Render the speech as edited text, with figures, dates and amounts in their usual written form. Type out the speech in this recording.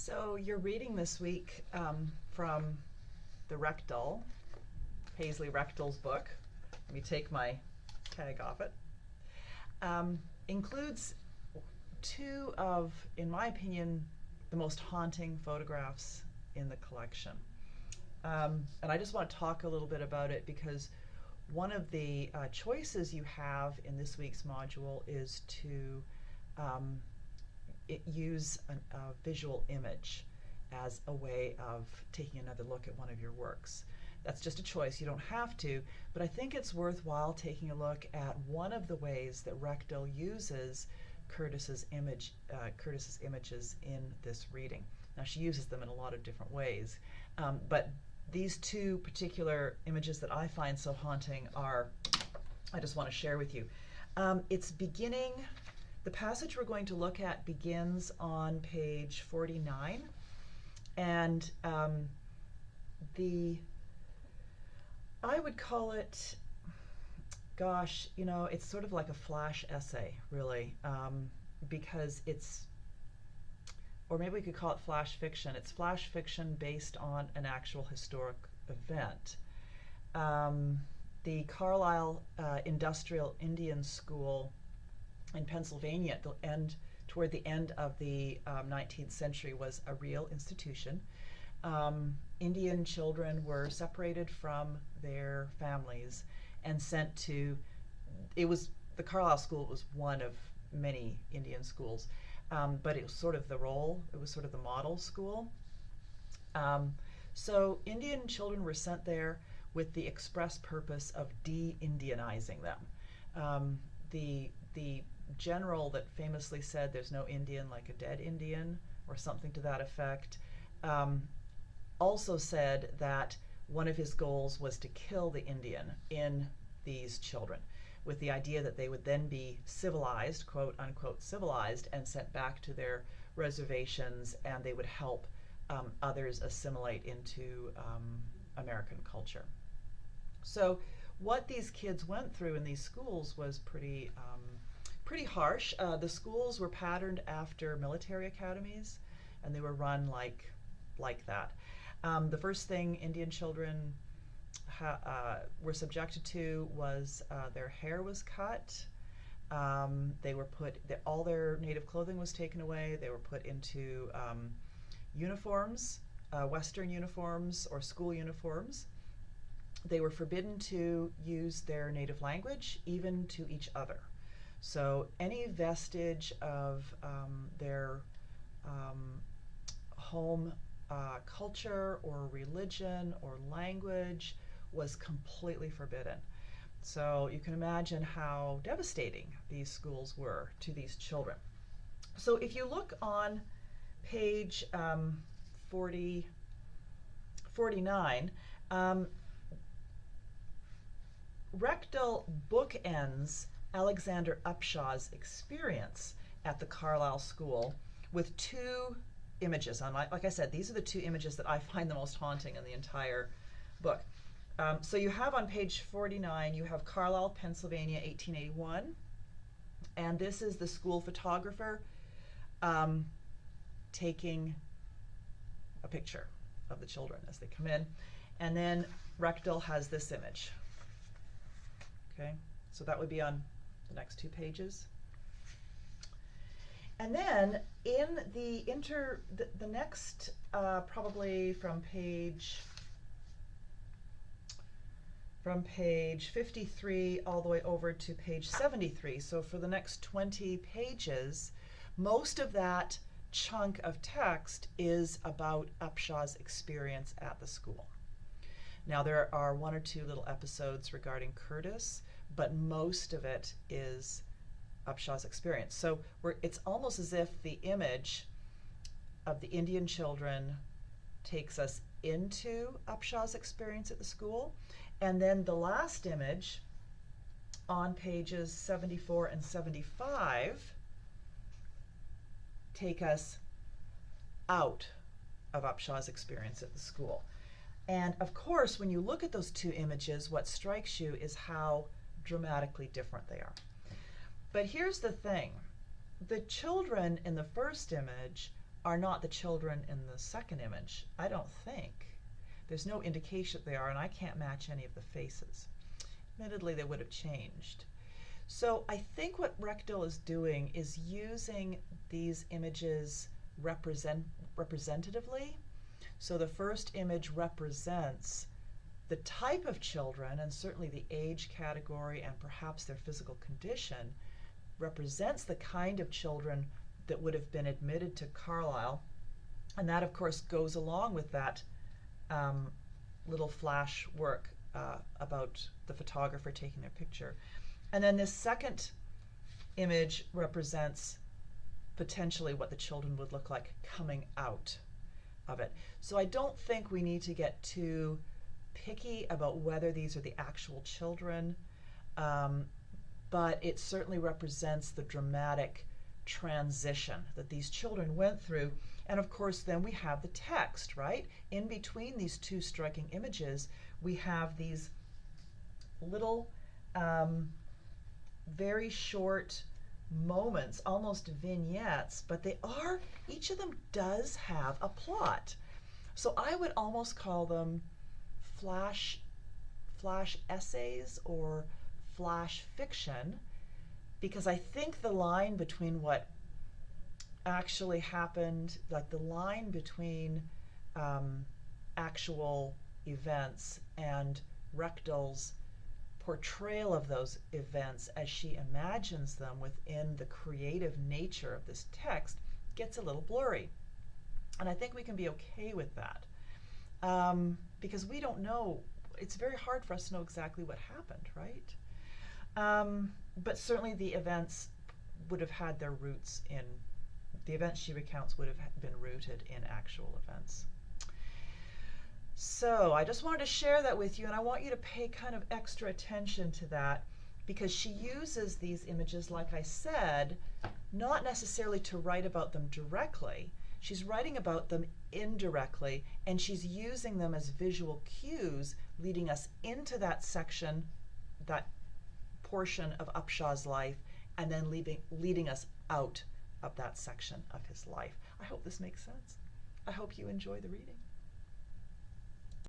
So you're reading this week from the Rectal, Paisley Rectal's book. Let me take my tag off it. Includes two of, in my opinion, the most haunting photographs in the collection. And I just want to talk a little bit about it because one of the choices you have in this week's module is to use a visual image as a way of taking another look at one of your works. That's just a choice, you don't have to, but I think it's worthwhile taking a look at one of the ways that Rectal uses Curtis's images in this reading. Now she uses them in a lot of different ways, but these two particular images that I find so haunting I just want to share with you. It's beginning, the passage we're going to look at begins on page 49, and I would call it, gosh, you know, it's sort of like a flash essay, really, because it's, or maybe we could call it flash fiction. It's flash fiction based on an actual historic event. The Carlisle Industrial Indian School in Pennsylvania toward the end of the 19th century was a real institution. Indian children were separated from their families and sent to, the Carlisle School was one of many Indian schools, but it was sort of the model school. So Indian children were sent there with the express purpose of de-Indianizing them. The general that famously said there's no Indian like a dead Indian, or something to that effect, also said that one of his goals was to kill the Indian in these children, with the idea that they would then be civilized, quote unquote civilized, and sent back to their reservations, and they would help others assimilate into American culture. So what these kids went through in these schools was pretty harsh. The schools were patterned after military academies, and they were run like that. The first thing Indian children were subjected to was their hair was cut. They were all their native clothing was taken away. They were put into uniforms, Western uniforms or school uniforms. They were forbidden to use their native language, even to each other. So any vestige of their home culture or religion or language was completely forbidden. So you can imagine how devastating these schools were to these children. So if you look on page 49, Rectal bookends Alexander Upshaw's experience at the Carlisle School with two images. Like I said, these are the two images that I find the most haunting in the entire book. So you have on page 49, you have Carlisle, Pennsylvania, 1881, and this is the school photographer taking a picture of the children as they come in, and then Rectal has this image. Okay, so that would be on the next two pages. And then in the next, probably from page 53 all the way over to page 73, so for the next 20 pages, most of that chunk of text is about Upshaw's experience at the school. Now there are one or two little episodes regarding Curtis, but most of it is Upshaw's experience. So it's almost as if the image of the Indian children takes us into Upshaw's experience at the school, and then the last image on pages 74 and 75 take us out of Upshaw's experience at the school. And of course, when you look at those two images, what strikes you is how dramatically different they are. But here's the thing. The children in the first image are not the children in the second image. I don't think. There's no indication that they are, and I can't match any of the faces. Admittedly, they would have changed. So I think what Reckdill is doing is using these images representatively. So the first image represents the type of children, and certainly the age category and perhaps their physical condition, represents the kind of children that would have been admitted to Carlisle. And that, of course, goes along with that little flash work about the photographer taking their picture. And then this second image represents potentially what the children would look like coming out of it. So I don't think we need to get too picky about whether these are the actual children, but it certainly represents the dramatic transition that these children went through. And of course, then we have the text, right? In between these two striking images, we have these little very short moments, almost vignettes, but they are, each of them does have a plot. So I would almost call them flash essays or flash fiction, because I think the line between what actually happened, like the line between actual events and Reckdill's portrayal of those events as she imagines them within the creative nature of this text gets a little blurry. And I think we can be okay with that, because we don't know, it's very hard for us to know exactly what happened, right? But certainly the events would have had their roots in, the events she recounts would have been rooted in actual events. So I just wanted to share that with you, and I want you to pay kind of extra attention to that, because she uses these images, like I said, not necessarily to write about them directly. She's writing about them indirectly, and she's using them as visual cues, leading us into that section, that portion of Upshaw's life, and then leading us out of that section of his life. I hope this makes sense. I hope you enjoy the reading.